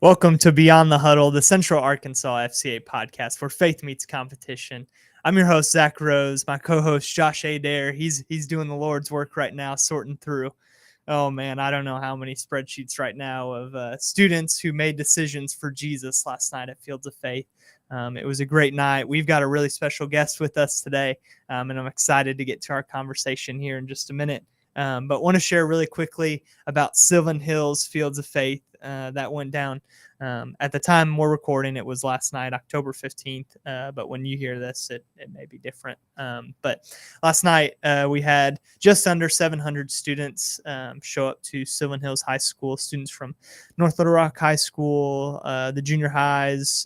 Welcome to Beyond the Huddle, the Central Arkansas FCA podcast where faith meets competition. I'm your host, Zac Rose. My co-host, Josh Adair. He's doing the Lord's work right now, sorting through. Oh, man, I don't know how many spreadsheets right now of students who made decisions for Jesus last night at Fields of Faith. It was a great night. We've got a really special guest with us today, and I'm excited to get to our conversation here in just a minute. But want to share really quickly about Sylvan Hills Fields of Faith that went down. At the time we're recording, it was last night, October 15th. But when you hear this, it may be different. But last night we had just under 700 students show up to Sylvan Hills High School, students from North Little Rock High School, the junior highs,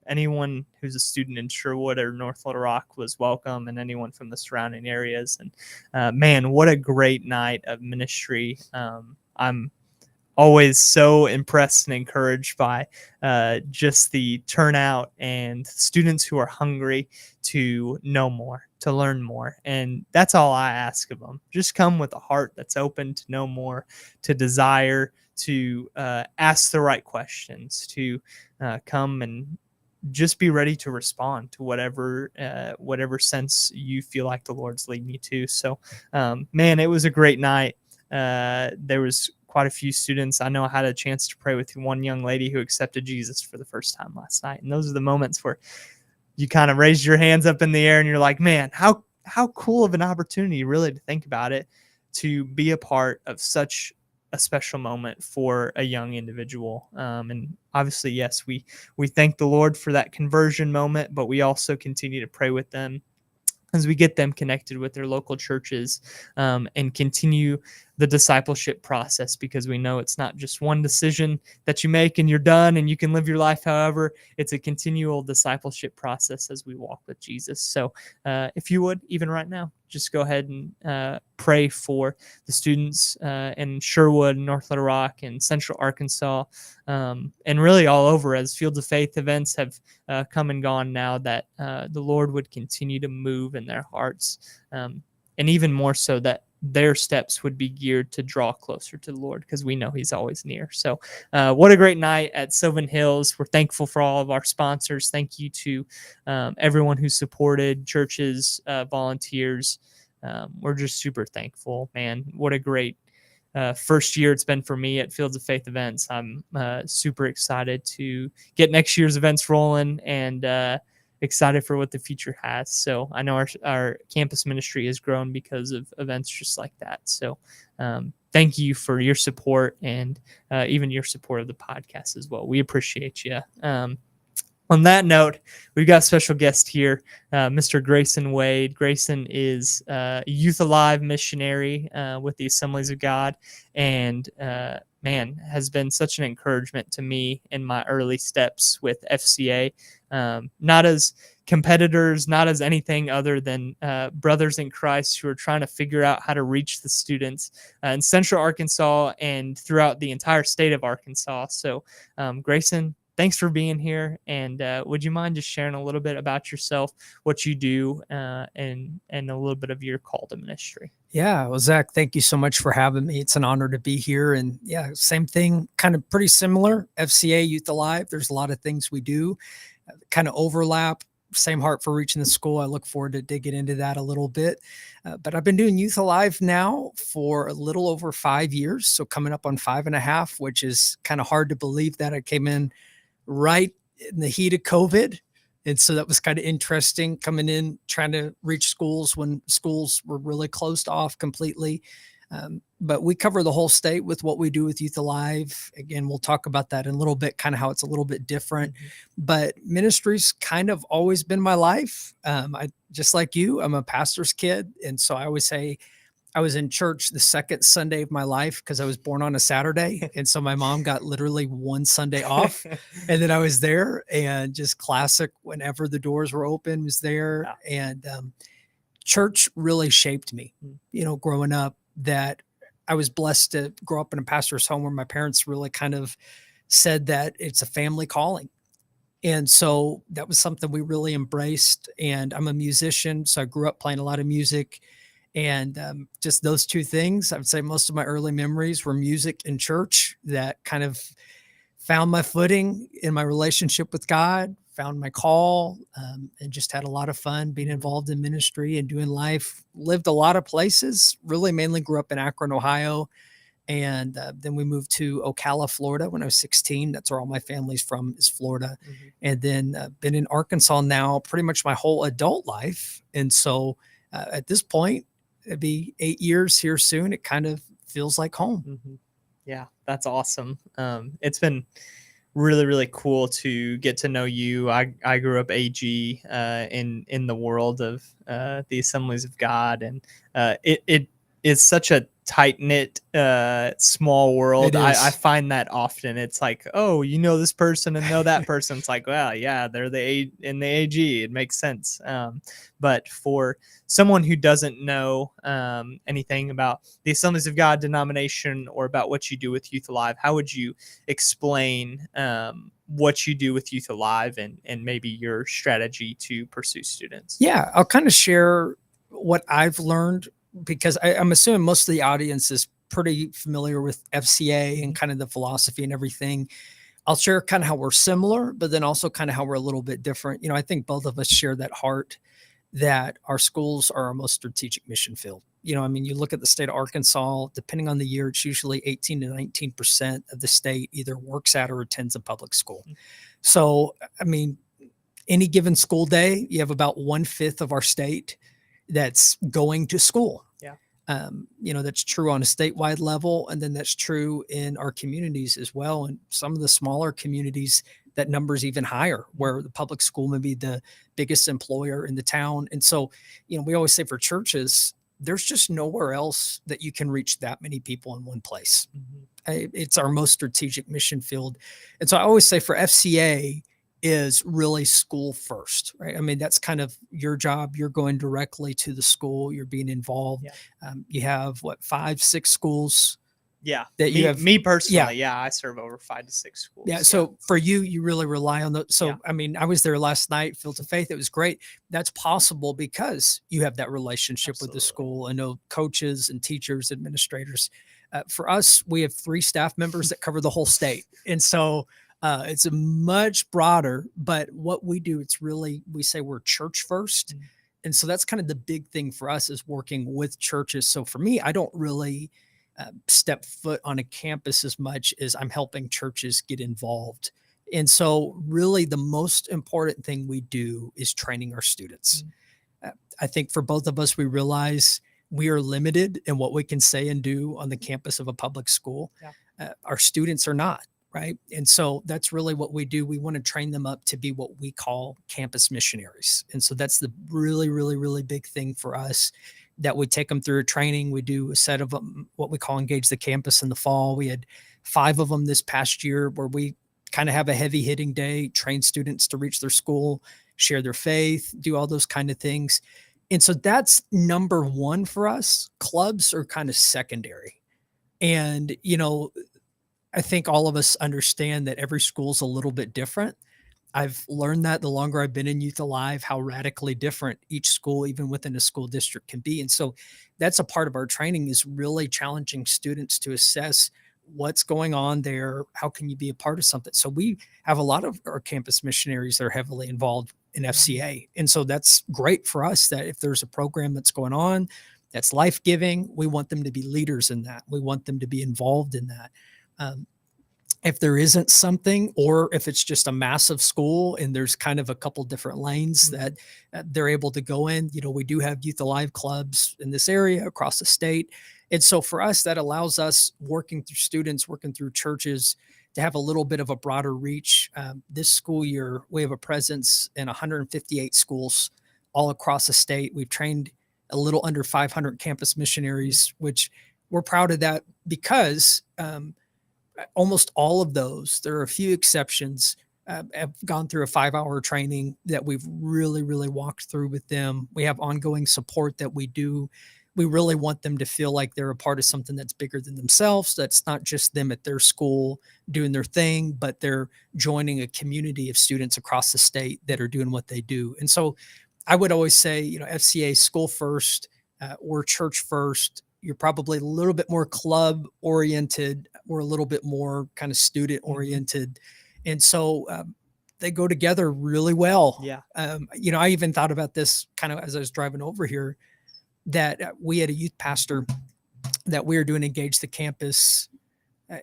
anyone who's a student in Sherwood or North Little Rock was welcome, and anyone from the surrounding areas. And man, what a great night of ministry. I'm always so impressed and encouraged by just the turnout and students who are hungry to know more, to learn more. And that's all I ask of them. Just come with a heart that's open to know more, to desire, to ask the right questions, to come and just be ready to respond to whatever sense you feel like the Lord's leading you to. So, man, it was a great night. There was quite a few students. I know I had a chance to pray with one young lady who accepted Jesus for the first time last night. And those are the moments where you kind of raise your hands up in the air and you're like, man, how cool of an opportunity, really, to think about it, to be a part of such a special moment for a young individual. And obviously, yes, we thank the Lord for that conversion moment, but we also continue to pray with them as we get them connected with their local churches, and continue the discipleship process, because we know it's not just one decision that you make and you're done and you can live your life however. It's a continual discipleship process as we walk with Jesus. So if you would, even right now, just go ahead and pray for the students in Sherwood, North Little Rock, and Central Arkansas, and really all over, as Fields of Faith events have come and gone now, that the Lord would continue to move in their hearts, and even more so that their steps would be geared to draw closer to the Lord, because we know He's always near. So what a great night at Sylvan Hills. We're thankful for all of our sponsors. Thank you to everyone who supported, churches, volunteers. We're just super thankful, man. What a great first year it's been for me at Fields of Faith events. I'm super excited to get next year's events rolling, and excited for what the future has. So I know our campus ministry has grown because of events just like that. So thank you for your support, and even your support of the podcast as well. We appreciate you. On that note, we've got a special guest here, Mr. Grayson Wade. Grayson is a Youth Alive missionary with the Assemblies of God, and man, has been such an encouragement to me in my early steps with FCA. Not as competitors, not as anything other than brothers in Christ who are trying to figure out how to reach the students in Central Arkansas and throughout the entire state of Arkansas. So, Grayson, thanks for being here. And would you mind just sharing a little bit about yourself, what you do, and a little bit of your call to ministry? Yeah, well, Zach, thank you so much for having me. It's an honor to be here. And yeah, same thing, kind of pretty similar. FCA, Youth Alive, there's a lot of things we do, kind of overlap. Same heart for reaching the school. I look forward to digging into that a little bit. But I've been doing Youth Alive now for a little over 5 years. So coming up on 5.5, which is kind of hard to believe that I came in right in the heat of COVID. And so that was kind of interesting, coming in, trying to reach schools when schools were really closed off completely. But we cover the whole state with what we do with Youth Alive. Again, we'll talk about that in a little bit, kind of how it's a little bit different. Mm-hmm. But ministry's kind of always been my life. I just like you, I'm a pastor's kid. And so I always say I was in church the second Sunday of my life because I was born on a Saturday. And so my mom got literally one Sunday off. And then I was there, and just classic, whenever the doors were open, was there. Yeah. And church really shaped me, growing up, that I was blessed to grow up in a pastor's home where my parents really kind of said that it's a family calling. And so that was something we really embraced. And I'm a musician, so I grew up playing a lot of music. And just those two things, I would say most of my early memories were music and church that kind of found my footing in my relationship with God, found my call, and just had a lot of fun being involved in ministry and doing life. Lived a lot of places, really mainly grew up in Akron, Ohio. And then we moved to Ocala, Florida when I was 16. That's where all my family's from, is Florida. Mm-hmm. And then been in Arkansas now pretty much my whole adult life. And so at this point, it'd be 8 years here soon. It kind of feels like home. Mm-hmm. Yeah, that's awesome. It's been really, really cool to get to know you. I grew up AG in the world of the Assemblies of God, and it is such a tight knit small world. It is. I find that often. It's like, oh, you know this person and know that person. It's like, well, yeah, they're in the AG. It makes sense. But for someone who doesn't know anything about the Assemblies of God denomination or about what you do with Youth Alive, how would you explain what you do with Youth Alive and maybe your strategy to pursue students? Yeah, I'll kind of share what I've learned, because I'm assuming most of the audience is pretty familiar with FCA and kind of the philosophy and everything. I'll share kind of how we're similar, but then also kind of how we're a little bit different. I think both of us share that heart that our schools are our most strategic mission field. You look at the state of Arkansas, depending on the year, it's usually 18 to 19% of the state either works at or attends a public school. So, any given school day, you have about 1/5 of our state that's going to school. Yeah. That's true on a statewide level. And then that's true in our communities as well. And some of the smaller communities, that number's even higher, where the public school may be the biggest employer in the town. And so, we always say for churches, there's just nowhere else that you can reach that many people in one place. Mm-hmm. It's our most strategic mission field. And so I always say for FCA, is really school first, right? That's kind of your job. You're going directly to the school. You're being involved. Yeah. You have 5, 6 schools. Yeah. That you have. Me personally. Yeah. I serve over 5 to 6 schools. Yeah. So for you really rely on those. So, yeah. I was there last night, Fields of Faith. It was great. That's possible because you have that relationship Absolutely. With the school and know coaches and teachers, administrators. For us, we have 3 staff members that cover the whole state. And so, it's a much broader, but what we do, we say we're church first. Mm-hmm. And so that's kind of the big thing for us, is working with churches. So for me, I don't really step foot on a campus as much as I'm helping churches get involved. And so really the most important thing we do is training our students. Mm-hmm. I think for both of us, we realize we are limited in what we can say and do on the campus of a public school. Yeah. Our students are not. Right. And so that's really what we do. We want to train them up to be what we call campus missionaries. And so that's the really, really, really big thing for us, that we take them through a training. We do a set of them, what we call Engage the Campus, in the fall. We had 5 of them this past year, where we kind of have a heavy hitting day, train students to reach their school, share their faith, do all those kind of things. And so that's number one for us. Clubs are kind of secondary. And, I think all of us understand that every school's a little bit different. I've learned that the longer I've been in Youth Alive, how radically different each school, even within a school district, can be. And so that's a part of our training, is really challenging students to assess what's going on there. How can you be a part of something? So we have a lot of our campus missionaries that are heavily involved in FCA. And so that's great for us, that if there's a program that's going on that's life-giving, we want them to be leaders in that. We want them to be involved in that. If there isn't something, or if it's just a massive school and there's kind of a couple different lanes that they're able to go in, we do have Youth Alive clubs in this area across the state. And so for us, that allows us, working through students, working through churches, to have a little bit of a broader reach. This school year, we have a presence in 158 schools all across the state. We've trained a little under 500 campus missionaries, which we're proud of that, because almost all of those, there are a few exceptions, have gone through a 5-hour training that we've really, really walked through with them. We have ongoing support that we do. We really want them to feel like they're a part of something that's bigger than themselves. That's not just them at their school doing their thing, but they're joining a community of students across the state that are doing what they do. And so I would always say, FCA school first, or church first. you're probably a little bit more club oriented or a little bit more kind of student oriented. And so they go together really well. Yeah. I even thought about this kind of as I was driving over here, that we had a youth pastor that we were doing Engage the Campus,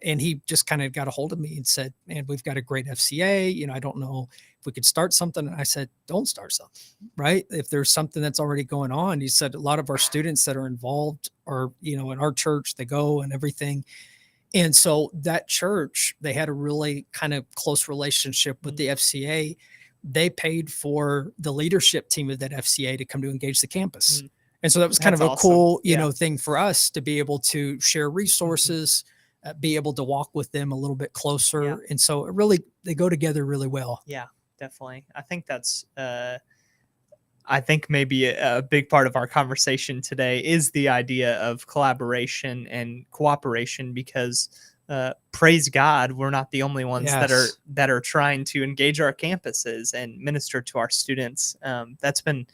and he just kind of got a hold of me and said, man, we've got a great FCA. I don't know if we could start something. And I said, don't start something, right? If there's something that's already going on. He said, a lot of our students that are involved are, in our church, they go and everything. And so that church, they had a really kind of close relationship with the FCA. They paid for the leadership team of that FCA to come to Engage the Campus. And so that was kind of a awesome. cool, thing for us to be able to share resources, be able to walk with them a little bit closer. Yeah. And so they go together really well. Yeah, definitely. I think that's, maybe a big part of our conversation today is the idea of collaboration and cooperation, because praise God, we're not the only ones that are trying to engage our campuses and minister to our students. That's been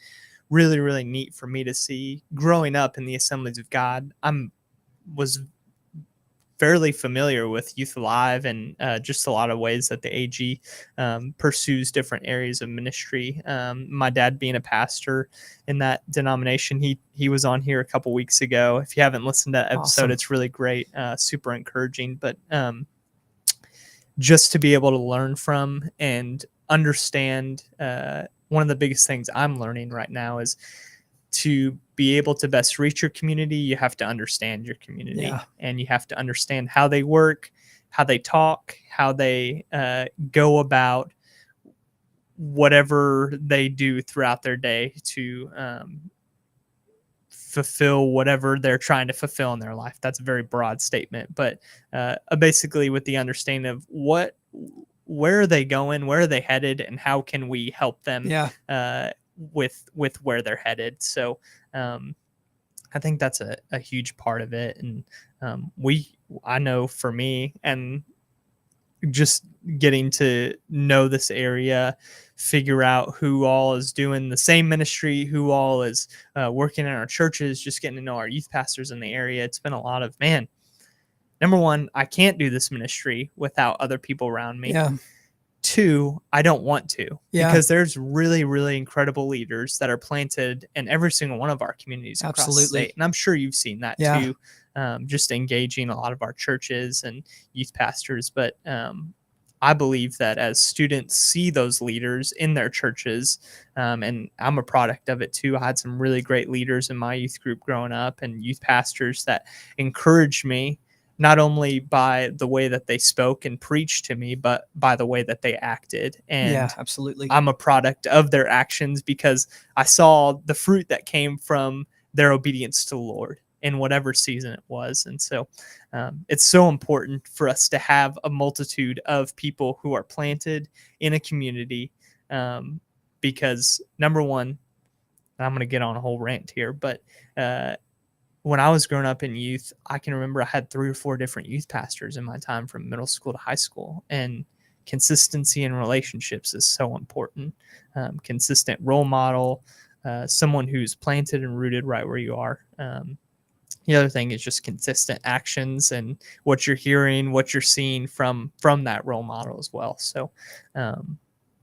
really, really neat for me to see growing up in the Assemblies of God. Was fairly familiar with Youth Alive and just a lot of ways that the AG pursues different areas of ministry. My dad being a pastor in that denomination, he was on here a couple weeks ago. If you haven't listened to that episode, Awesome. It's really great, super encouraging. But just to be able to learn from and understand, one of the biggest things I'm learning right now is to be able to best reach your community, you have to understand your community, and you have to understand how they work, how they talk, how they go about whatever they do throughout their day to fulfill whatever they're trying to fulfill in their life. That's a very broad statement, but basically with the understanding of where are they going, where are they headed, and how can we help them with where they're headed. So I think that's a huge part of it. And I know for me, and just getting to know this area, figure out who all is doing the same ministry, who all is working in our churches, just getting to know our youth pastors in the area. It's been a lot of, man, number one, I can't do this ministry without other people around me. Yeah. Two, I don't want to, because there's really, really incredible leaders that are planted in every single one of our communities across the state. And I'm sure you've seen that too, just engaging a lot of our churches and youth pastors. But I believe that as students see those leaders in their churches, and I'm a product of it too. I had some really great leaders in my youth group growing up, and youth pastors that encouraged me, not only by the way that they spoke and preached to me, but by the way that they acted. And absolutely. I'm a product of their actions, because I saw the fruit that came from their obedience to the Lord in whatever season it was. And so it's so important for us to have a multitude of people who are planted in a community, because number one, I'm going to get on a whole rant here, but when I was growing up in youth, I can remember I had 3 or 4 different youth pastors in my time from middle school to high school. And consistency in relationships is so important. Consistent role model, someone who's planted and rooted right where you are. The other thing is just consistent actions and what you're hearing, what you're seeing from that role model as well. So,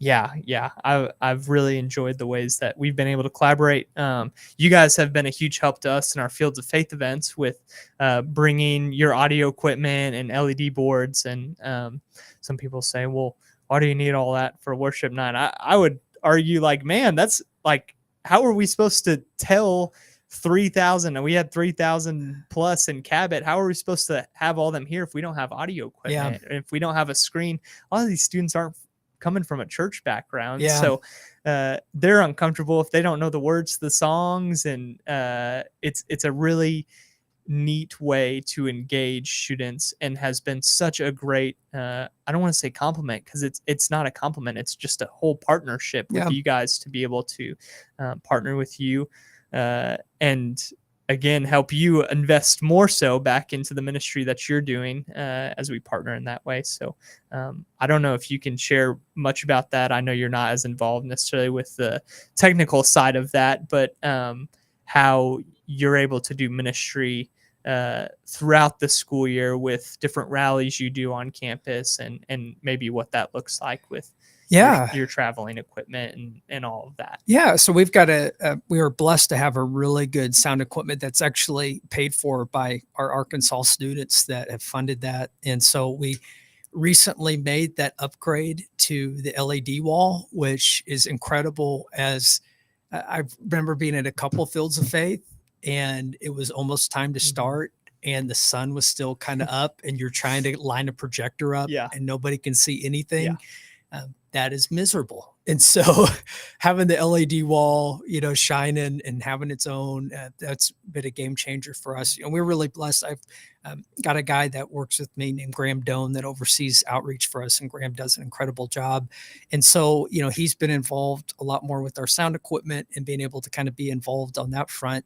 I've really enjoyed the ways that we've been able to collaborate. You guys have been a huge help to us in our Fields of Faith events with bringing your audio equipment and LED boards. And some people say, well, why do you need all that for worship night? I would argue, like, man, that's like, how are we supposed to tell 3,000, and we had 3,000 plus in Cabot? How are we supposed to have all them here if we don't have audio equipment? If we don't have a screen? A lot of these students aren't coming from a church background, so they're uncomfortable if they don't know the words to the songs. And it's a really neat way to engage students, and has been such a great, I don't want to say compliment, because it's not a compliment, it's just a whole partnership with you guys to be able to partner with you, and again, help you invest more so back into the ministry that you're doing, as we partner in that way. So I don't know if you can share much about that. I know you're not as involved necessarily with the technical side of that, but how you're able to do ministry throughout the school year with different rallies you do on campus, and maybe what that looks like with Yeah. your traveling equipment and all of that. Yeah. So we are blessed to have a really good sound equipment that's actually paid for by our Arkansas students that have funded that. And so we recently made that upgrade to the LED wall, which is incredible. As I remember being at a couple Fields of Faith, and it was almost time to start, and the sun was still kind of up, and you're trying to line a projector up, Yeah. and nobody can see anything. Yeah. That is miserable. And so having the LED wall, shining and having its own, that's been a game changer for us. And we're really blessed. I've got a guy that works with me named Graham Doan that oversees outreach for us. And Graham does an incredible job. And so, he's been involved a lot more with our sound equipment and being able to kind of be involved on that front.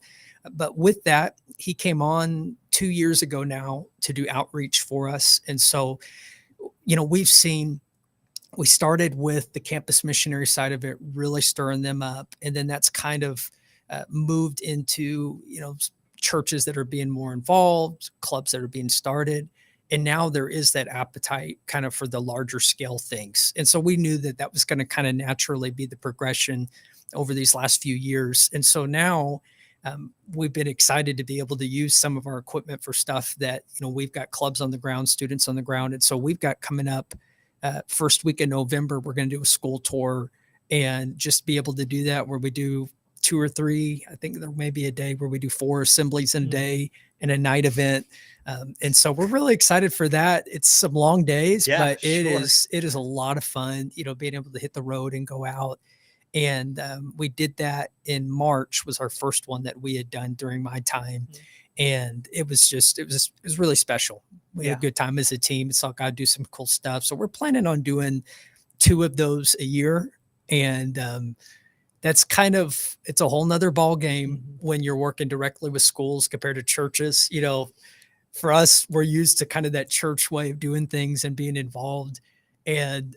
But with that, he came on 2 years ago now to do outreach for us. And so, we started with the campus missionary side of it, really stirring them up. And then that's kind of moved into, churches that are being more involved, clubs that are being started. And now there is that appetite kind of for the larger scale things. And so we knew that that was going to kind of naturally be the progression over these last few years. And so now we've been excited to be able to use some of our equipment for stuff that, we've got clubs on the ground, students on the ground. And so we've got coming up first week in November, we're going to do a school tour and just be able to do that where we do 2 or 3. I think there may be a day where we do 4 assemblies in a day and a night event. And so we're really excited for that. It's some long days, but it is a lot of fun, being able to hit the road and go out. And we did that in March, was our first one that we had done during my time. And it was really special. We had a good time as a team. Saw God do some cool stuff. So we're planning on doing 2 of those a year. And that's it's a whole nother ball game when you're working directly with schools compared to churches. For us, we're used to kind of that church way of doing things and being involved. And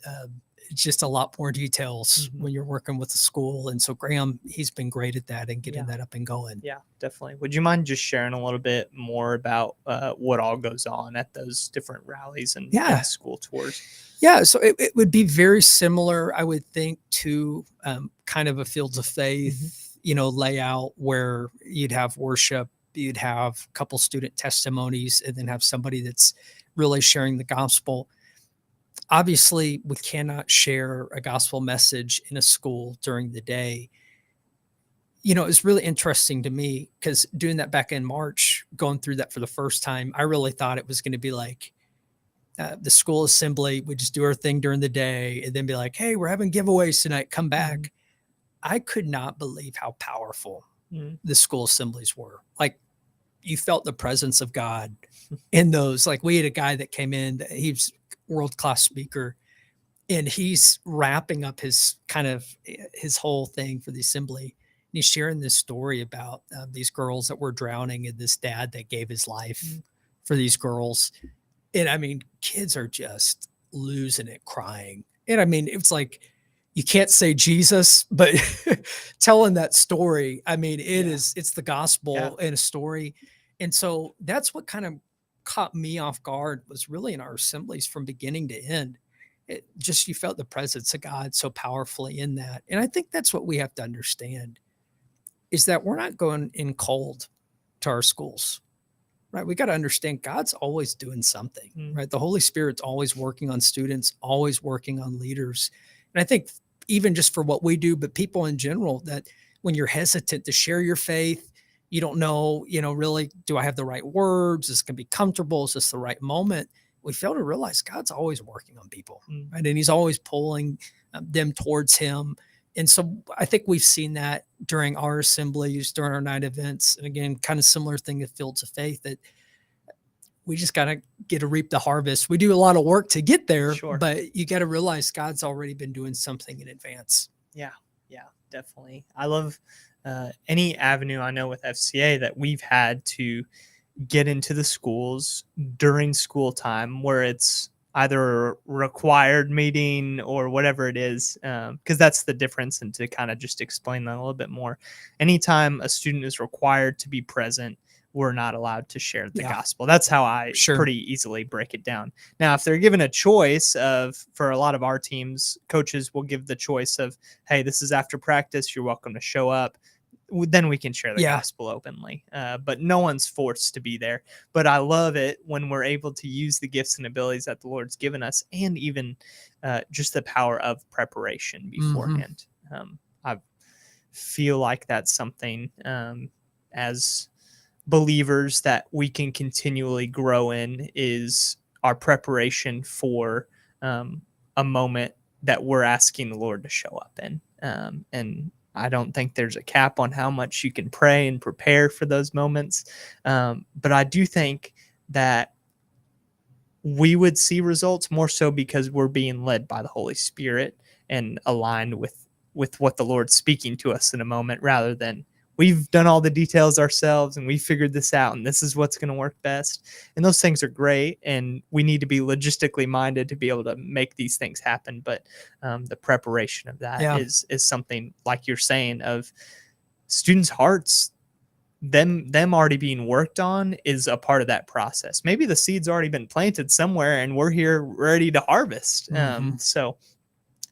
it's just a lot more details when you're working with the school. And so Graham, he's been great at that and getting that up and going. Yeah, definitely. Would you mind just sharing a little bit more about what all goes on at those different rallies and school tours? Yeah, so it would be very similar, I would think, to kind of a Fields of Faith, layout where you'd have worship, you'd have a couple student testimonies, and then have somebody that's really sharing the gospel. Obviously, we cannot share a gospel message in a school during the day. It's really interesting to me because doing that back in March, going through that for the first time, I really thought it was going to be like the school assembly. We just do our thing during the day and then be like, hey, we're having giveaways tonight. Come back. I could not believe how powerful the school assemblies were. Like, you felt the presence of God in those. Like, we had a guy that came in, he's world-class speaker, and he's wrapping up his whole thing for the assembly. And he's sharing this story about these girls that were drowning and this dad that gave his life for these girls. And I mean, kids are just losing it, crying. And I mean, it's like, you can't say Jesus, but telling that story, I mean, it's the gospel in a story. And so that's what kind of caught me off guard, was really in our assemblies from beginning to end. It just, you felt the presence of God so powerfully in that. And I think that's what we have to understand, is that we're not going in cold to our schools, right? We got to understand God's always doing something, right? The Holy Spirit's always working on students, always working on leaders. And I think even just for what we do, but people in general, that when you're hesitant to share your faith, you don't know, really, do I have the right words? Is this going to be comfortable? Is this the right moment? We fail to realize God's always working on people, right? And he's always pulling them towards him. And so I think we've seen that during our assemblies, during our night events. And again, kind of similar thing at Fields of Faith, that we just got to get to reap the harvest. We do a lot of work to get there, but you got to realize God's already been doing something in advance. Yeah, definitely. I love any avenue I know with FCA that we've had to get into the schools during school time, where it's either a required meeting or whatever it is, because that's the difference. And to kind of just explain that a little bit more, anytime a student is required to be present, we're not allowed to share the Yeah. gospel. That's how I Sure. pretty easily break it down. Now, if they're given a choice for a lot of our teams, coaches will give the choice of, hey, this is after practice, you're welcome to show up. Then we can share the Yeah. gospel openly. But no one's forced to be there. But I love it when we're able to use the gifts and abilities that the Lord's given us, and even just the power of preparation beforehand. I feel like that's something as believers that we can continually grow in, is our preparation for a moment that we're asking the Lord to show up in. And I don't think there's a cap on how much you can pray and prepare for those moments. But I do think that we would see results more so because we're being led by the Holy Spirit and aligned with what the Lord's speaking to us in a moment, rather than we've done all the details ourselves and we figured this out and this is what's going to work best. And those things are great, and we need to be logistically minded to be able to make these things happen. But the preparation of that is something, like you're saying, of students' hearts, them already being worked on is a part of that process. Maybe the seed's already been planted somewhere and we're here ready to harvest. So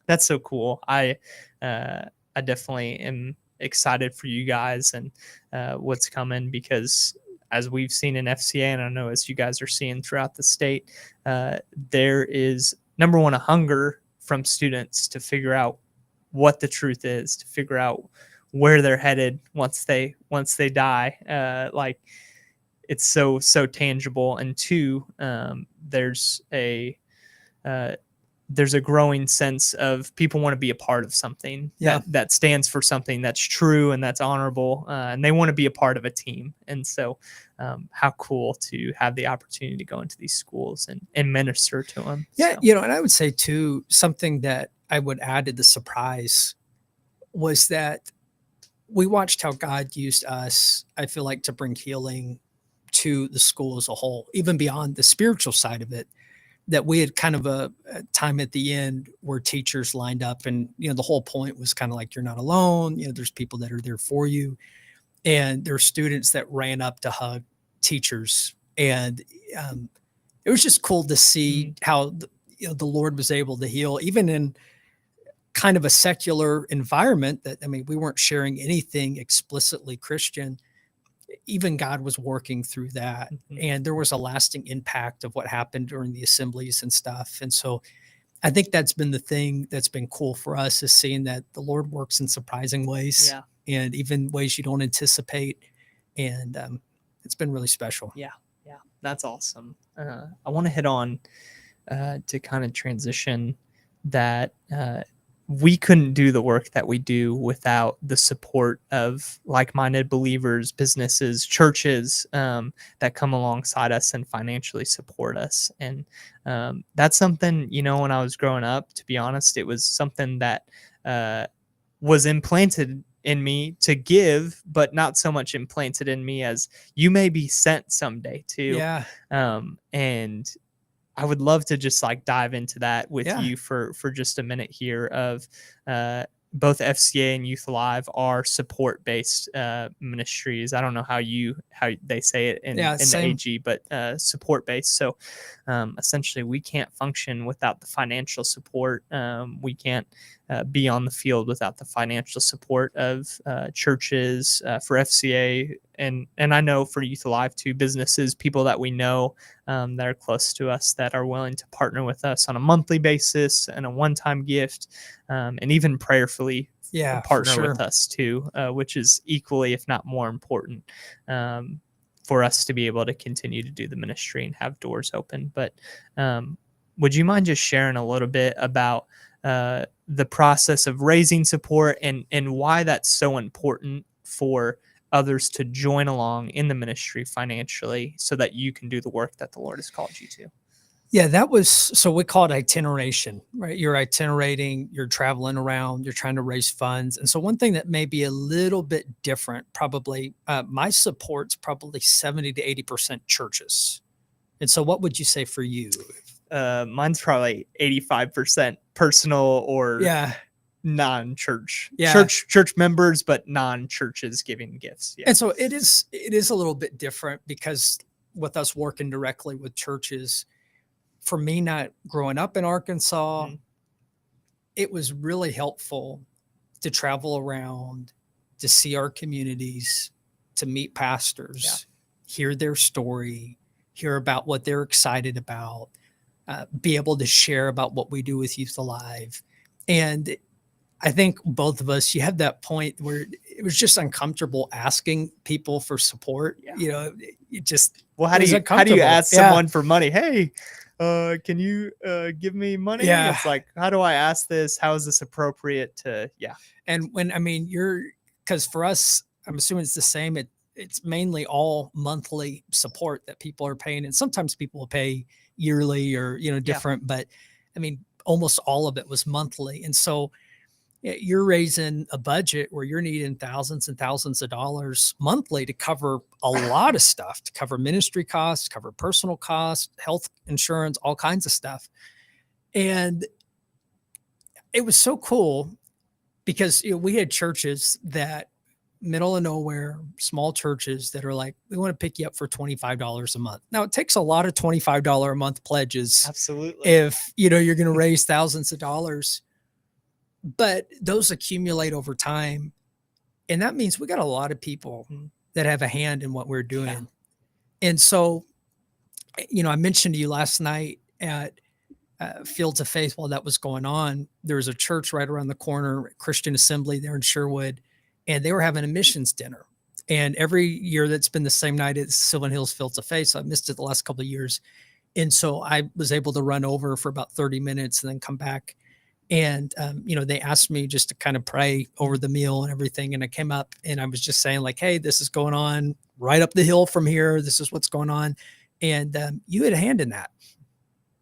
that's so cool. I definitely am excited for you guys and what's coming, because as we've seen in FCA, and I know as you guys are seeing throughout the state, there is, number one, a hunger from students to figure out what the truth is, to figure out where they're headed once they die. Like, it's so tangible. And two, there's a growing sense of people want to be a part of something that stands for something that's true and that's honorable, and they want to be a part of a team. And so how cool to have the opportunity to go into these schools and minister to them. Yeah. So. And I would say too, something that I would add to the surprise was that we watched how God used us, I feel like, to bring healing to the school as a whole, even beyond the spiritual side of it. That we had kind of a time at the end where teachers lined up, and, the whole point was kind of like, you're not alone. There's people that are there for you. And there are students that ran up to hug teachers. And it was just cool to see how, the Lord was able to heal, even in kind of a secular environment that, we weren't sharing anything explicitly Christian. Even God was working through that. And there was a lasting impact of what happened during the assemblies and stuff. And so I think that's been the thing that's been cool for us, is seeing that the Lord works in surprising ways, and even ways you don't anticipate. And it's been really special. Yeah. That's awesome. I want to hit on to kind of transition that we couldn't do the work that we do without the support of like-minded believers, businesses, churches that come alongside us and financially support us. And that's something, when I was growing up, to be honest, it was something that was implanted in me to give, but not so much implanted in me as you may be sent someday too. And I would love to just dive into that with you for just a minute here, of both FCA and Youth Alive are support-based ministries. I don't know how they say it in the AG, but support-based. So essentially, we can't function without the financial support. We can't be on the field without the financial support of churches, for FCA, and I know for Youth Alive too, businesses, people that we know that are close to us, that are willing to partner with us on a monthly basis and a one-time gift, and even prayerfully partner with us too, which is equally, if not more important, for us to be able to continue to do the ministry and have doors open. But would you mind just sharing a little bit about the process of raising support and why that's so important for others to join along in the ministry financially, so that you can do the work that the Lord has called you to? Yeah, that was, so we call it itineration, right? You're itinerating, you're traveling around, you're trying to raise funds. And so one thing that may be a little bit different, probably, my support's probably 70 to 80% churches. And so what would you say for you? Mine's probably 85% personal or non-church Yeah. church members, but non-churches giving gifts. Yeah. And so it is a little bit different because with us working directly with churches, for me, not growing up in Arkansas, Mhm. it was really helpful to travel around, to see our communities, to meet pastors, hear their story, hear about what they're excited about, be able to share about what we do with Youth Alive. And I think both of us, you had that point where it was just uncomfortable asking people for support. Yeah. You know, it just, Well, it how was do you uncomfortable. ask Yeah. someone for money? Hey, can you give me money? Yeah. It's like, how do I ask this? How is this appropriate to? Yeah. And when, I mean, because for us, I'm assuming it's the same. It's mainly all monthly support that people are paying. And sometimes people will pay yearly or, different, but I mean, almost all of it was monthly. And so you're raising a budget where you're needing thousands and thousands of dollars monthly to cover a lot of stuff, to cover ministry costs, cover personal costs, health insurance, all kinds of stuff. And it was so cool because we had churches that middle of nowhere, small churches that are like, we want to pick you up for $25 a month. Now it takes a lot of $25 a month pledges. Absolutely. If you're going to raise thousands of dollars, but those accumulate over time. And that means we got a lot of people that have a hand in what we're doing. Yeah. And so, I mentioned to you last night at Fields of Faith, while that was going on, there was a church right around the corner, Christian Assembly there in Sherwood, and they were having a missions dinner. And every year that's been the same night at Sylvan Hills Fields of Faith. So I missed it the last couple of years. And so I was able to run over for about 30 minutes and then come back. And, they asked me just to kind of pray over the meal and everything. And I came up and I was just saying like, hey, this is going on right up the hill from here. This is what's going on. And you had a hand in that,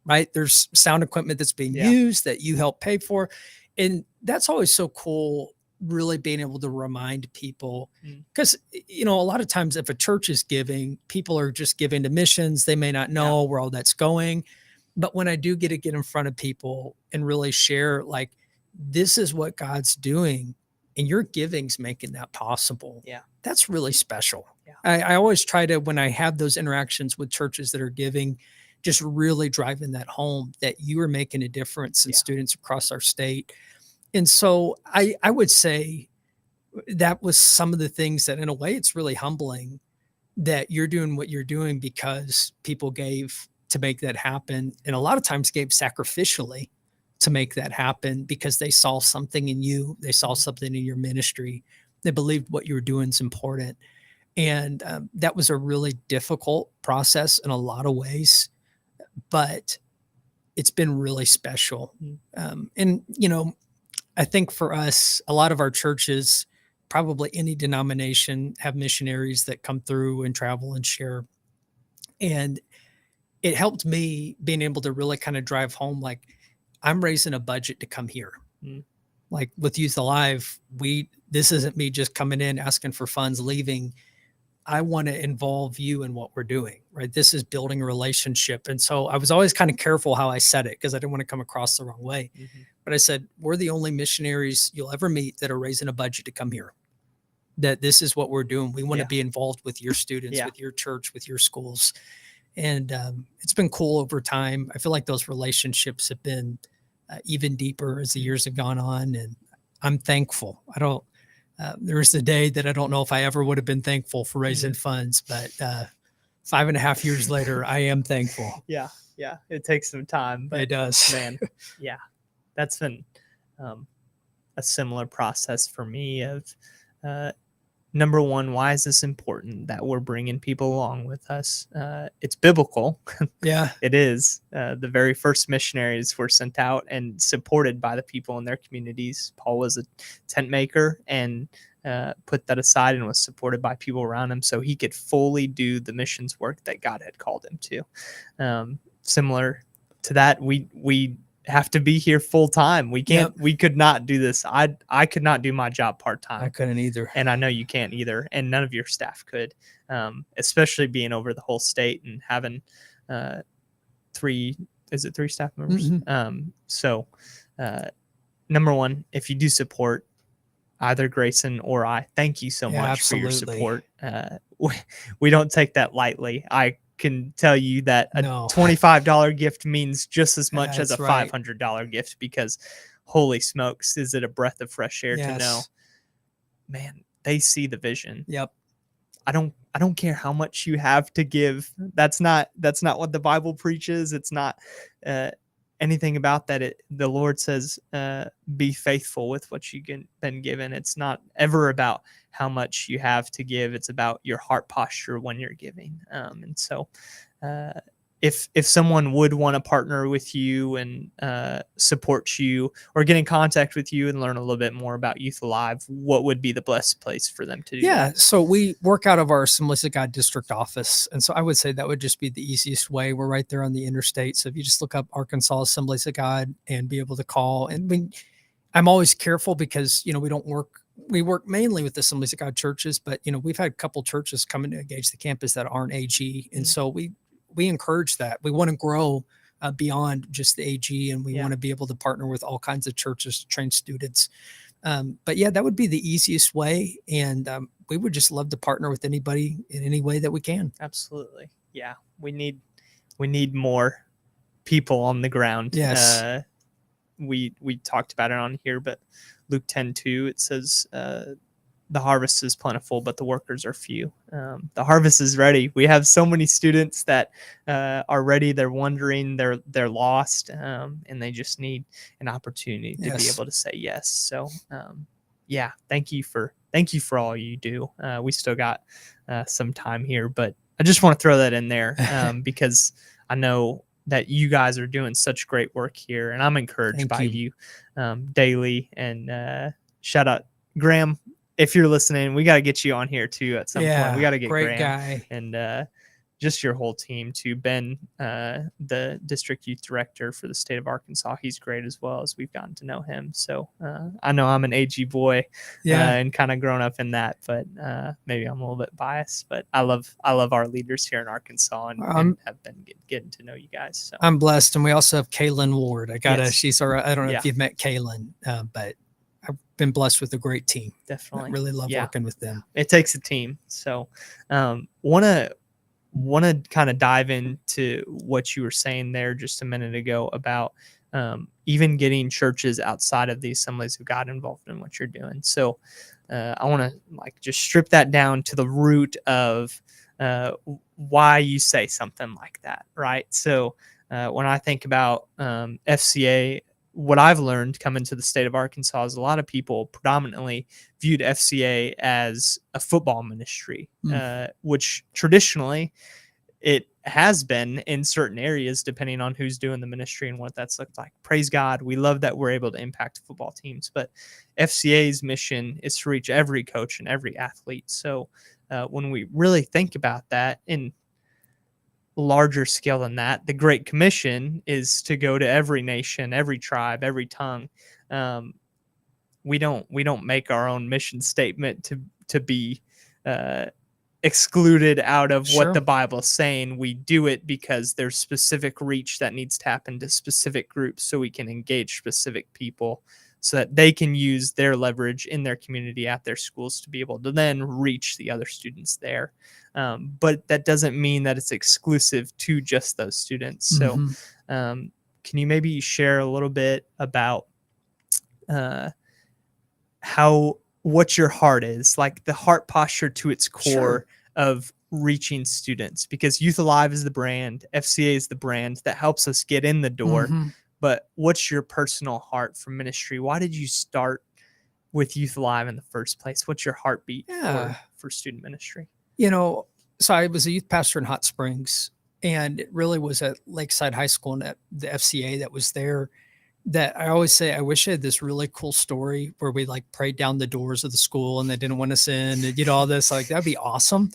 right? There's sound equipment that's being used that you help pay for. And that's always so cool, really being able to remind people. Because, a lot of times if a church is giving, people are just giving to missions. They may not know where all that's going. But when I do get in front of people and really share, like, this is what God's doing and your giving's making that possible. Yeah. That's really special. Yeah. I always try to, when I have those interactions with churches that are giving, just really driving that home that you are making a difference in students across our state. And so I would say that was some of the things that in a way it's really humbling that you're doing what you're doing because people gave to make that happen. And a lot of times gave sacrificially to make that happen because they saw something in you. They saw something in your ministry. They believed what you were doing is important. And that was a really difficult process in a lot of ways, but it's been really special. And, I think for us, a lot of our churches, probably any denomination, have missionaries that come through and travel and share. And it helped me being able to really kind of drive home, like, I'm raising a budget to come here. Like with Youth Alive, this isn't me just coming in, asking for funds, leaving. I want to involve you in what we're doing, right? This is building a relationship. And so I was always kind of careful how I said it because I didn't want to come across the wrong way. But I said, we're the only missionaries you'll ever meet that are raising a budget to come here. That this is what we're doing. We want to be involved with your students, with your church, with your schools. And it's been cool over time. I feel like those relationships have been even deeper as the years have gone on. And I'm thankful. There was a day that I don't know if I ever would have been thankful for raising funds, but 5.5 years later, I am thankful. Yeah. It takes some time, but it does, man. Yeah. That's been a similar process for me of number one, why is this important that we're bringing people along with us? It's biblical. Yeah, it is. The very first missionaries were sent out and supported by the people in their communities. Paul was a tent maker and put that aside and was supported by people around him so he could fully do the missions work that God had called him to. Similar to that, we have to be here full time. We can't, we could not do this. I could not do my job part time. I couldn't either. And I know you can't either. And none of your staff could, especially being over the whole state and having three staff members. So number one, if you do support either Grayson or I, thank you so much for your absolutely. support. We don't take that lightly. I can tell you that a No, $25 gift means just as much as a that's right. $500 gift, because holy smokes, is it a breath of fresh air to know, Yes. man, they see the vision. Yep. I don't care how much you have to give. That's not what the Bible preaches. It's not uh, anything about that. The Lord says, be faithful with what been given. It's not ever about how much you have to give. It's about your heart posture when you're giving. And so, uh, if someone would want to partner with you and support you, or get in contact with you and learn a little bit more about Youth Alive, what would be the best place for them to do Yeah. that? So we work out of our Assemblies of God district office. And so I would say that would just be the easiest way. We're right there on the interstate. So if you just look up Arkansas Assemblies of God and be able to call, and I'm always careful because, we work mainly with Assemblies of God churches, but, we've had a couple churches come in to engage the campus that aren't AG. And so we encourage that. We want to grow beyond just the AG, and we want to be able to partner with all kinds of churches to train students. But yeah, that would be the easiest way. And we would just love to partner with anybody in any way that we can. Absolutely. Yeah. We need more people on the ground. Yes. We talked about it on here, but Luke 10:2, it says, the harvest is plentiful, but the workers are few. The harvest is ready. We have so many students that are ready. They're wondering, they're lost, and they just need an opportunity to be able to say yes. So, yeah, thank you for all you do. We still got some time here, but I just want to throw that in there because I know that you guys are doing such great work here, and I'm encouraged by you daily. And shout out Graham. If you're listening, we got to get you on here too at some point. We got to get great Graham guy. and just your whole team to Ben, the district youth director for the state of Arkansas. He's great as well, as we've gotten to know him. So I know I'm an AG boy and kind of grown up in that, but maybe I'm a little bit biased. But I love our leaders here in Arkansas, and have been getting to know you guys. So I'm blessed, and we also have Kaylin Ward. She's our. I don't know if you've met Kaylin, but I've been blessed with a great team. Definitely, I really love working with them. It takes a team. So want to kind of dive into what you were saying there just a minute ago about even getting churches outside of the Assemblies of God involved in what you're doing. So I want to just strip that down to the root of why you say something like that, right? So when I think about FCA, what I've learned coming to the state of Arkansas is a lot of people predominantly viewed FCA as a football ministry, which traditionally it has been in certain areas, depending on who's doing the ministry and what that's looked like. Praise God. We love that we're able to impact football teams, but FCA's mission is to reach every coach and every athlete. So when we really think about that in larger scale than that, the Great Commission is to go to every nation, every tribe, every tongue. We don't make our own mission statement to be excluded out of what the Bible's saying. We do it because there's specific reach that needs to happen to specific groups, so we can engage specific people so that they can use their leverage in their community at their schools to be able to then reach the other students there. But that doesn't mean that it's exclusive to just those students. So can you maybe share a little bit about what your heart is, like the heart posture to its core of reaching students? Because Youth Alive is the brand, FCA is the brand that helps us get in the door. But what's your personal heart for ministry? Why did you start with Youth Alive in the first place? What's your heartbeat for student ministry? So I was a youth pastor in Hot Springs, and it really was at Lakeside High School and at the FCA that was there, that I always say, I wish I had this really cool story where we prayed down the doors of the school and they didn't want us in, and all this, that'd be awesome.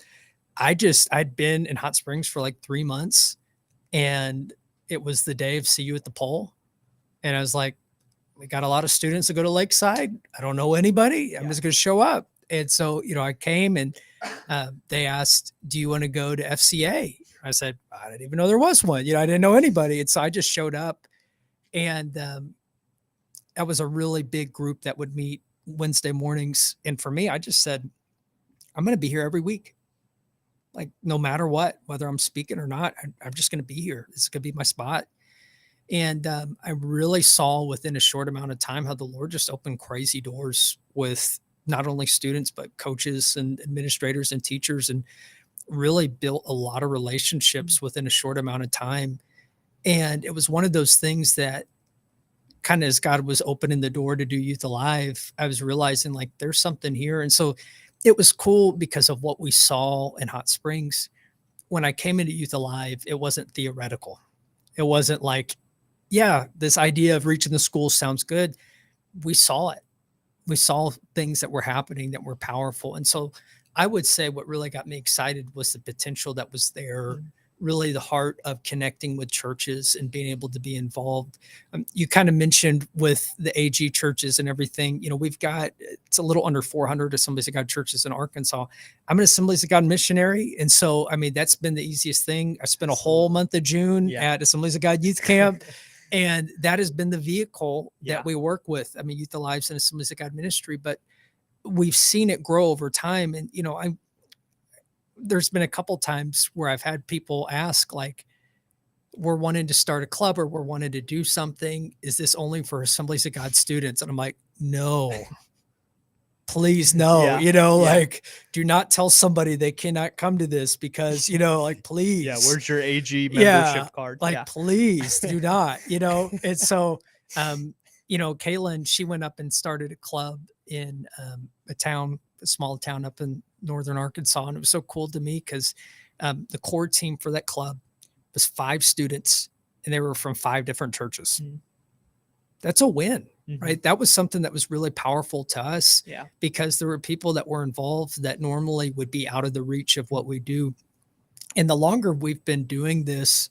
I'd been in Hot Springs for 3 months, and it was the day of See You at the Pole. And I was like, we got a lot of students that go to Lakeside. I don't know anybody. I'm just going to show up. And so, I came, and they asked, do you want to go to FCA? I said, I didn't even know there was one. I didn't know anybody. And so I just showed up. And that was a really big group that would meet Wednesday mornings. And for me, I just said, I'm going to be here every week. Like no matter what, whether I'm speaking or not, I'm just going to be here. It's going to be my spot. And I really saw within a short amount of time how the Lord just opened crazy doors with not only students, but coaches and administrators and teachers, and really built a lot of relationships within a short amount of time. And it was one of those things that kind of as God was opening the door to do Youth Alive, I was realizing like there's something here. And so it was cool because of what we saw in Hot Springs. When I came into Youth Alive, it wasn't theoretical. It wasn't like, yeah, this idea of reaching the school sounds good. We saw it. We saw things that were happening that were powerful. And so I would say what really got me excited was the potential that was there, really the heart of connecting with churches and being able to be involved. You kind of mentioned with the AG churches and everything, we've got, it's a little under 400 Assemblies of God churches in Arkansas. I'm an Assemblies of God missionary. And so, I mean, that's been the easiest thing. I spent a whole month of June at Assemblies of God Youth Camp. And that has been the vehicle that we work with. I mean, Youth Alive and Assemblies of God ministry, but we've seen it grow over time. And, there's been a couple times where I've had people ask, like, we're wanting to start a club or we're wanting to do something. Is this only for Assemblies of God students? And I'm like, no, please, no, like, do not tell somebody they cannot come to this because, like, please. Yeah. Where's your AG membership card? Like, please do not, And so, Kaylin, she went up and started a club in a small town up in northern Arkansas. And it was so cool to me because the core team for that club was 5 students and they were from 5 different churches. That's a win, right? That was something that was really powerful to us because there were people that were involved that normally would be out of the reach of what we do. And the longer we've been doing this,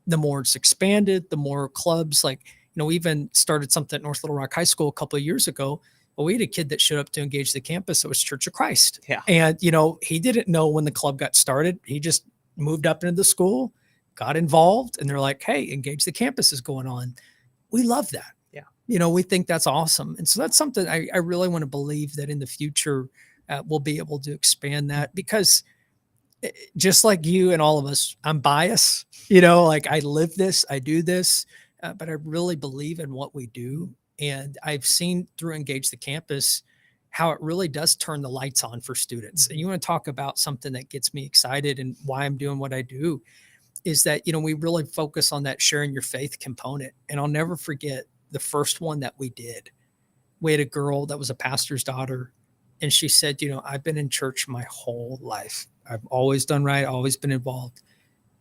the more it's expanded, the more clubs, like, we even started something at North Little Rock High School a couple of years ago. Well, we had a kid that showed up to engage the campus. It was Church of Christ. Yeah. And, he didn't know when the club got started. He just moved up into the school, got involved, and they're like, hey, Engage the Campus is going on. We love that. Yeah. We think that's awesome. And so that's something I really want to believe that in the future we'll be able to expand that because just like you and all of us, I'm biased, like I live this, I do this, but I really believe in what we do. And I've seen through Engage the Campus how it really does turn the lights on for students. And you want to talk about something that gets me excited and why I'm doing what I do is that, we really focus on that sharing your faith component. And I'll never forget the first one that we did. We had a girl that was a pastor's daughter. And she said, I've been in church my whole life. I've always done right, always been involved.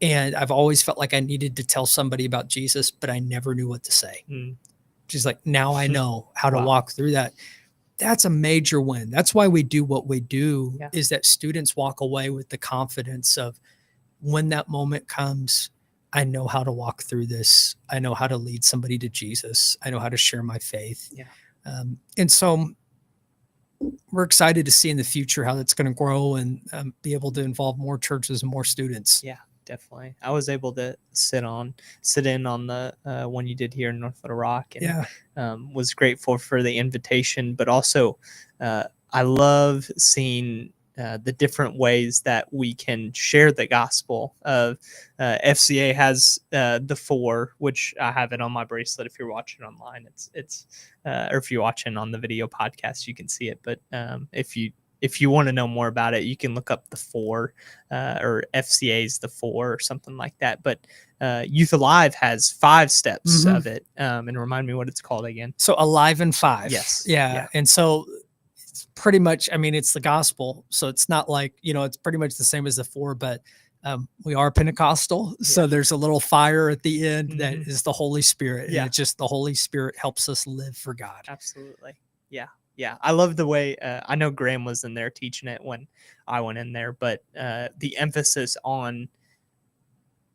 And I've always felt like I needed to tell somebody about Jesus, but I never knew what to say. She's like, now I know how to walk through that. That's a major win. That's why we do what we do is that students walk away with the confidence of when that moment comes, I know how to walk through this. I know how to lead somebody to Jesus. I know how to share my faith. And so we're excited to see in the future how that's going to grow and be able to involve more churches and more students. Yeah, definitely. I was able to sit in on the one you did here in North Little Rock, and was grateful for the invitation. But also, I love seeing the different ways that we can share the gospel. FCA has the 4, which I have it on my bracelet. If you're watching online, it's or if you're watching on the video podcast, you can see it. But if you want to know more about it, you can look up the 4 or FCA's the 4 or something like that. But Youth Alive has 5 steps of it. And remind me what it's called again. So Alive in 5. Yes. Yeah. And so it's pretty much, it's the gospel. So it's not like, it's pretty much the same as the 4, but we are Pentecostal. So there's a little fire at the end that is the Holy Spirit. And it's just the Holy Spirit helps us live for God. Absolutely. Yeah. Yeah, I love the way I know Graham was in there teaching it when I went in there, but the emphasis on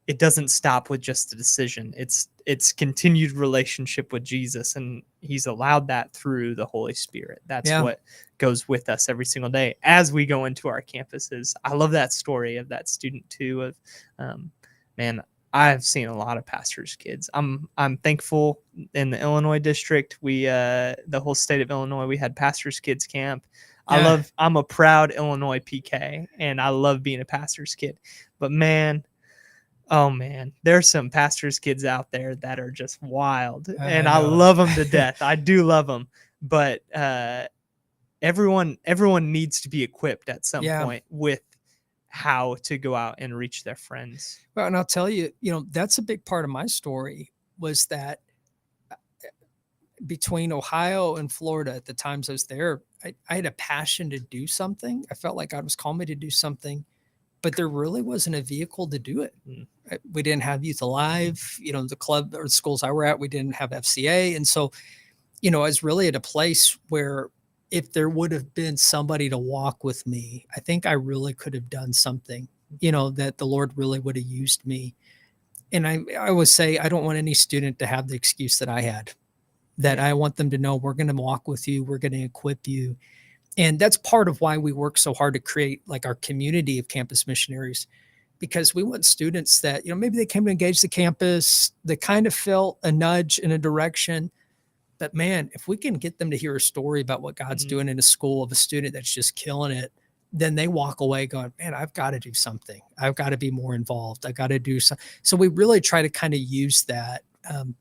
it doesn't stop with just a decision. It's continued relationship with Jesus, and he's allowed that through the Holy Spirit. That's what goes with us every single day as we go into our campuses. I love that story of that student too of, man, I've seen a lot of pastors' kids. I'm thankful in the Illinois district. We the whole state of Illinois, we had pastors' kids camp. Yeah. I'm a proud Illinois PK, and I love being a pastor's kid. But man, oh man, there's some pastors' kids out there that are just wild, and I I know. love them to death. I do love them, but everyone needs to be equipped at some Yeah. point with how to go out and reach their friends. Well, and I'll tell you, that's a big part of my story was that between Ohio and Florida at the times I was there, I had a passion to do something. I felt like God was calling me to do something, but there really wasn't a vehicle to do it. We didn't have Youth Alive, the club or the schools I were at, we didn't have FCA. And so, I was really at a place where if there would have been somebody to walk with me, I think I really could have done something, that the Lord really would have used me. And I always say, I don't want any student to have the excuse that I had, that I want them to know we're going to walk with you. We're going to equip you. And that's part of why we work so hard to create like our community of campus missionaries, because we want students that, maybe they came to engage the campus, they kind of felt a nudge in a direction. But man, if we can get them to hear a story about what God's doing in a school of a student that's just killing it, then they walk away going, man, I've got to do something. I've got to be more involved. I got to do something. So we really try to kind of use that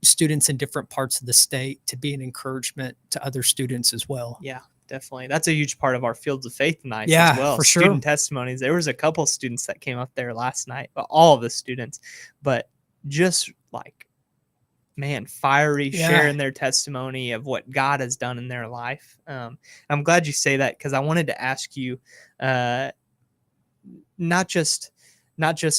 students in different parts of the state to be an encouragement to other students as well. Yeah, definitely. That's a huge part of our Fields of Faith night Yeah, as well. for sure. Student testimonies. There was a couple students that came up there last night, all of the students, but just like, man, fiery, sharing their testimony of what God has done in their life. I'm glad you say that, because I wanted to ask you, not just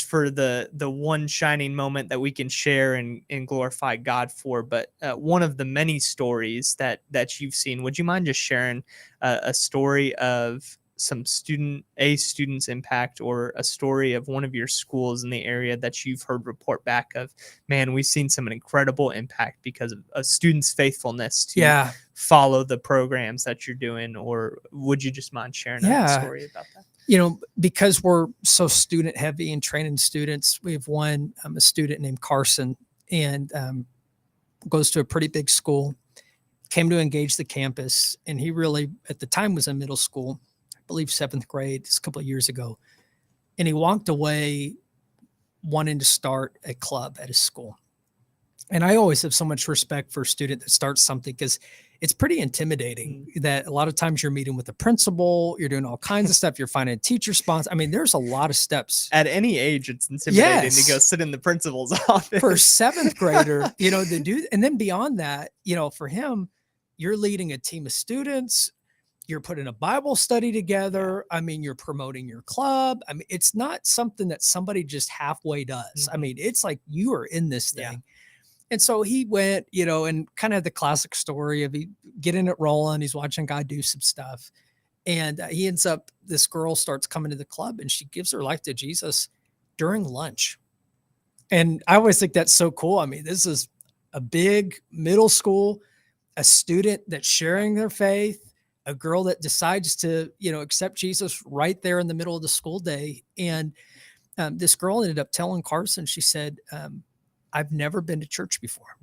for the one shining moment that we can share and glorify God for, but one of the many stories that you've seen. Would you mind just sharing a story of some student's impact, or a story of one of your schools in the area that you've heard report back of, man, we've seen some incredible impact because of a student's faithfulness to follow the programs that you're doing? Or would you just mind sharing a story about that? Because we're so student heavy and training students, we have one, a student named Carson, and goes to a pretty big school, came to engage the campus. And he really, at the time, was in middle school, I believe 7th grade, it's a couple of years ago. And he walked away wanting to start a club at his school. And I always have so much respect for a student that starts something, because it's pretty intimidating that a lot of times you're meeting with the principal, you're doing all kinds of stuff, you're finding a teacher sponsor. I mean, there's a lot of steps. At any age, it's intimidating to go sit in the principal's office. For a 7th grader, to do, and then beyond that, for him, you're leading a team of students, you're putting a Bible study together. I mean, you're promoting your club. I mean, it's not something that somebody just halfway does. I mean, it's like you are in this thing. Yeah. And so he went, and kind of the classic story of he getting it rolling. He's watching God do some stuff. And he ends up, this girl starts coming to the club, and she gives her life to Jesus during lunch. And I always think that's so cool. I mean, this is a big middle school, a student that's sharing their faith, a girl that decides to, accept Jesus right there in the middle of the school day. And this girl ended up telling Carson, she said, I've never been to church before.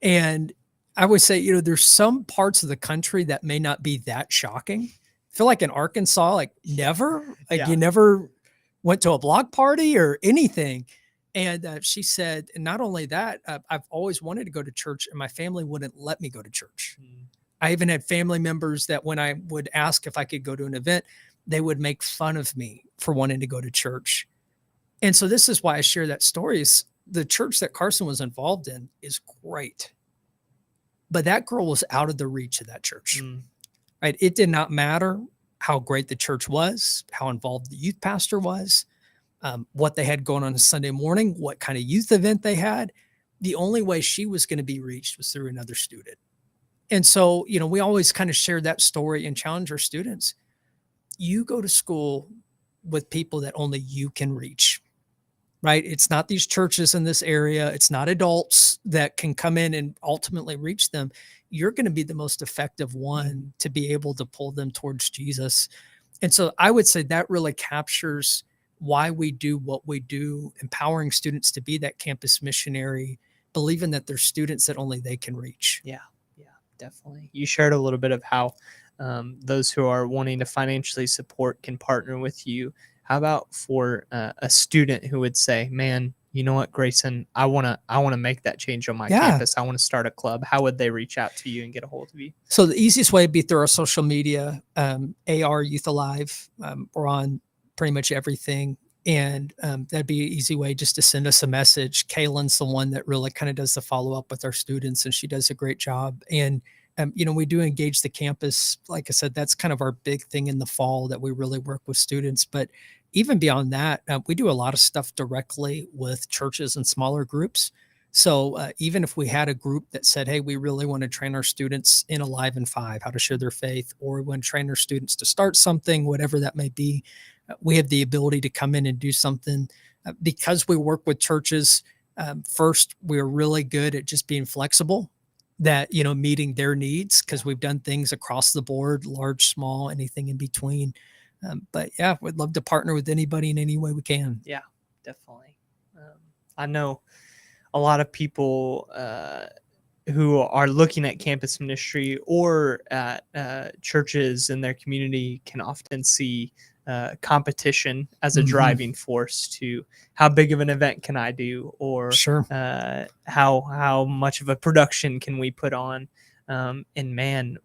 And I would say, there's some parts of the country that may not be that shocking. I feel like in Arkansas, like never, you never went to a block party or anything. And she said, and not only that, I've always wanted to go to church, and my family wouldn't let me go to church. I even had family members that when I would ask if I could go to an event, they would make fun of me for wanting to go to church. And so this is why I share that story. Is the church that Carson was involved in is great, but that girl was out of the reach of that church, right? It did not matter how great the church was, how involved the youth pastor was, what they had going on a Sunday morning, what kind of youth event they had. The only way she was going to be reached was through another student. And so, we always kind of share that story and challenge our students. You go to school with people that only you can reach, right? It's not these churches in this area. It's not adults that can come in and ultimately reach them. You're going to be the most effective one to be able to pull them towards Jesus. And so I would say that really captures why we do what we do, empowering students to be that campus missionary, believing that there's students that only they can reach. Yeah, yeah, definitely. You shared a little bit of how those who are wanting to financially support can partner with you. How about for a student who would say, "Man, you know what, Grayson, I wanna make that change on my Yeah. campus. I want to start a club." How would they reach out to you and get a hold of you? So the easiest way would be through our social media, AR Youth Alive. We're on pretty much everything. And that'd be an easy way just to send us a message. Kaylin's the one that really kind of does the follow up with our students, and she does a great job. And, we do engage the campus. Like I said, that's kind of our big thing in the fall that we really work with students. But even beyond that, we do a lot of stuff directly with churches and smaller groups. So even if we had a group that said, "Hey, we really want to train our students in Alive in 5, how to share their faith," or we want to train our students to start something, whatever that may be, we have the ability to come in and do something. Because we work with churches. First, we're really good at just being flexible, that meeting their needs, because we've done things across the board, large, small, anything in between. But yeah, we'd love to partner with anybody in any way we can. Yeah, definitely. I know a lot of people who are looking at campus ministry or at churches in their community can often see competition as a Mhm. driving force to how big of an event can I do, or Sure. how much of a production can we put on. And man,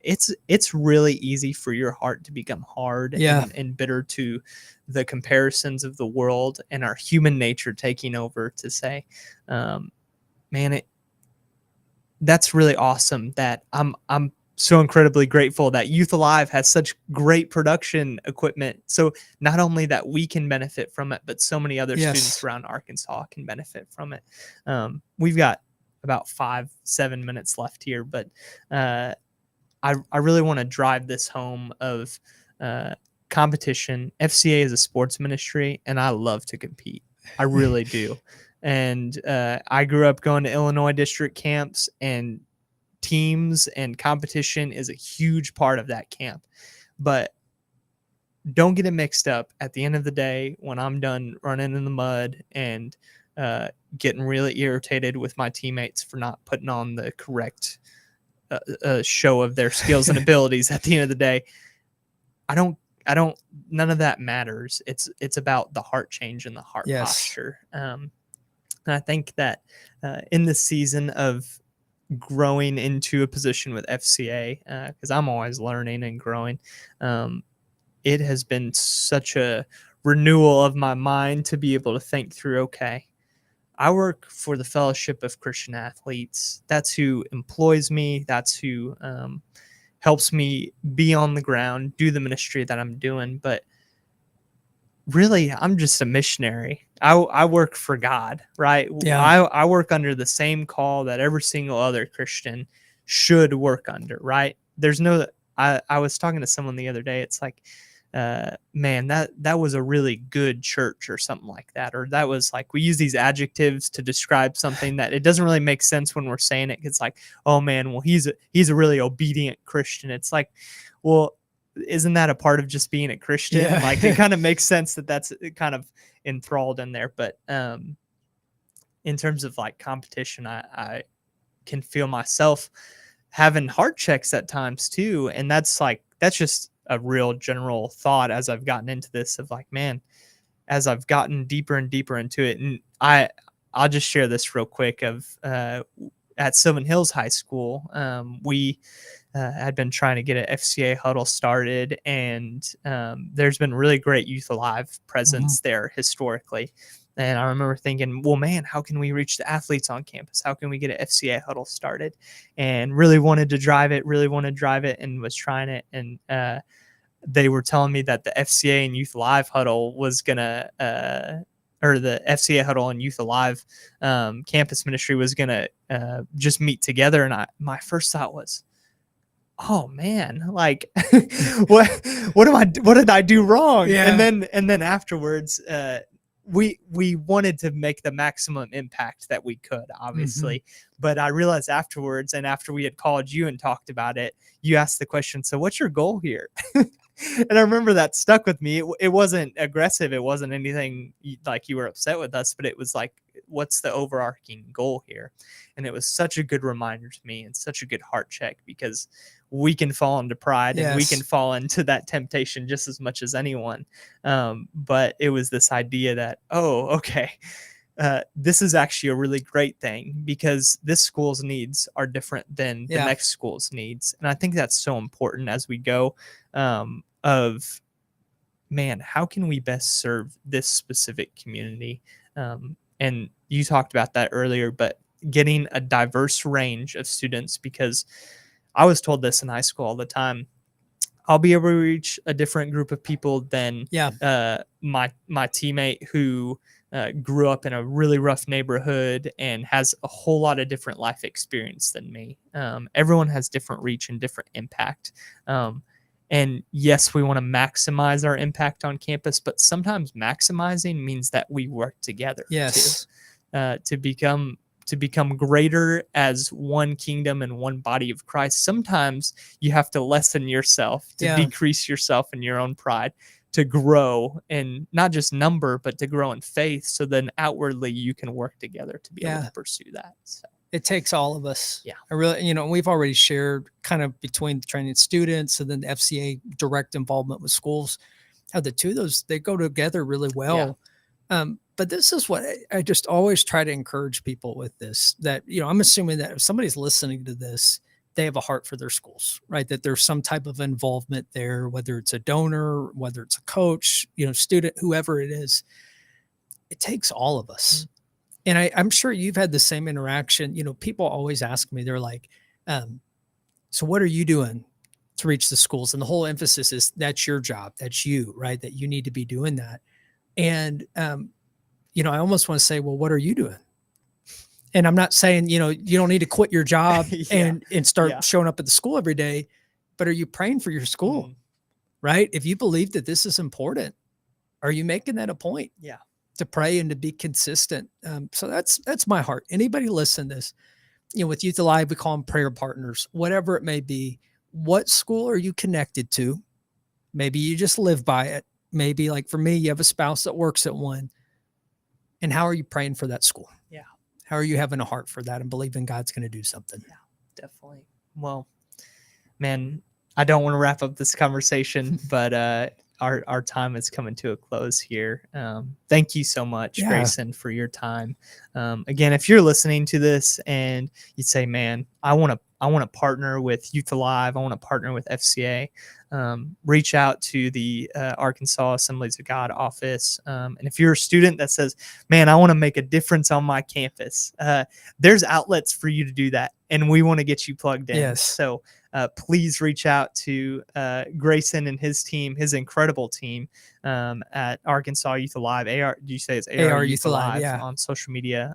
it's really easy for your heart to become hard Yeah. and bitter to the comparisons of the world and our human nature taking over to say, man, that's really awesome that I'm so incredibly grateful that Youth Alive has such great production equipment. So not only that we can benefit from it, but so many other students Yes. around Arkansas can benefit from it. We've got about 5-7 minutes left here, but I really want to drive this home of competition. FCA is a sports ministry, and I love to compete. I really do. And I grew up going to Illinois district camps, and teams and competition is a huge part of that camp. But don't get it mixed up. At the end of the day, when I'm done running in the mud and getting really irritated with my teammates for not putting on the correct show of their skills and abilities, at the end of the day, I don't none of that matters. It's about the heart change and the heart Yes. posture. And I think that in the season of growing into a position with FCA, because I'm always learning and growing, it has been such a renewal of my mind to be able to think through, okay, I work for the Fellowship of Christian Athletes. That's who employs me. That's who helps me be on the ground, do the ministry that I'm doing. But really, I'm just a missionary. I work for God, right? Yeah. I work under the same call that every single other Christian should work under, right? There's no, I was talking to someone the other day. It's like, man, that was a really good church or something like that. Or that was like, we use these adjectives to describe something that it doesn't really make sense when we're saying it. It's like, oh man, well, he's a really obedient Christian. It's like, well, isn't that a part of just being a Christian? Yeah. Like, it kind of makes sense that that's kind of enthralled in there. But in terms of like competition, I can feel myself having heart checks at times too. And that's just a real general thought as I've gotten into this of like, man, as I've gotten deeper and deeper into it. And I'll just share this real quick of at Sylvan Hills High School, we had been trying to get an FCA Huddle started, and there's been really great Youth Alive presence there historically. And I remember thinking, well, man, how can we reach the athletes on campus? How can we get an FCA Huddle started? And really wanted to drive it, and was trying it. And they were telling me that the FCA and Youth Alive Huddle was going to or the FCA Huddle and Youth Alive campus ministry was going to just meet together. And my first thought was, oh man, like what did I do wrong? Yeah. And then afterwards, we wanted to make the maximum impact that we could, obviously. But I realized afterwards, and after we had called you and talked about it, you asked the question, so what's your goal here? And I remember that stuck with me. It wasn't aggressive. It wasn't anything like you were upset with us, but it was like, what's the overarching goal here? And it was such a good reminder to me and such a good heart check, because we can fall into pride and we can Yes. fall into that temptation just as much as anyone. But it was this idea that, oh, okay, this is actually a really great thing, because this school's needs are different than the Yeah. next school's needs. And I think that's so important as we go, of, man, how can we best serve this specific community? And you talked about that earlier, but getting a diverse range of students, because I was told this in high school all the time. I'll be able to reach a different group of people than Yeah. my teammate who grew up in a really rough neighborhood and has a whole lot of different life experience than me. Everyone has different reach and different impact. And yes, we want to maximize our impact on campus, but sometimes maximizing means that we work together Yes. to become greater as one kingdom and one body of Christ. Sometimes you have to lessen yourself, to Yeah. decrease yourself in your own pride, to grow in not just number, but to grow in faith. So then outwardly you can work together to be able Yeah. to pursue that. So It takes all of us. Yeah. I really, we've already shared kind of between the training students and then the FCA direct involvement with schools, how the two of those, they go together really well. But this is what I just always try to encourage people with this, that, I'm assuming that if somebody's listening to this, they have a heart for their schools, right? That there's some type of involvement there, whether it's a donor, whether it's a coach, student, whoever it is. It takes all of us. And I'm sure you've had the same interaction. People always ask me, they're like, so what are you doing to reach the schools? And the whole emphasis is that's your job. That's you, right? That you need to be doing that. And, I almost want to say, well, what are you doing? And I'm not saying, you don't need to quit your job Yeah. and start Yeah. showing up at the school every day, but are you praying for your school? Right? If you believe that this is important, are you making that a point? Yeah. To pray and to be consistent. So that's my heart. Anybody listen to this, with Youth Alive, we call them prayer partners, whatever it may be. What school are you connected to? Maybe you just live by it. Maybe, like for me, you have a spouse that works at one. And how are you praying for that school? Yeah. How are you having a heart for that and believing God's going to do something? Yeah, definitely. Well, man, I don't want to wrap up this conversation, but our time is coming to a close here. Thank you so much, Yeah. Grayson, for your time. Again, if you're listening to this and you say, man, I want to partner with Youth Alive, I want to partner with FCA, reach out to the Arkansas Assemblies of God office. And if you're a student that says, man, I want to make a difference on my campus, there's outlets for you to do that. And we want to get you plugged in. Yes. So please reach out to Grayson and his team, his incredible team at Arkansas Youth Alive. Do you say it's AR Youth Alive? Yeah. On social media,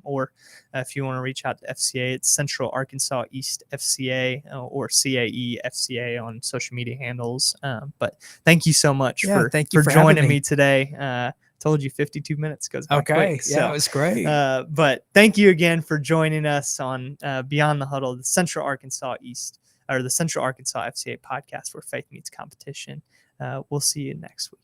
or if you want to reach out to FCA, it's Central Arkansas East FCA or CAE FCA on social media handles. But thank you so much for joining me today. Told you 52 minutes goes by quick. So, it was great. But thank you again for joining us on Beyond the Huddle, the Central Arkansas FCA podcast where faith meets competition. We'll see you next week.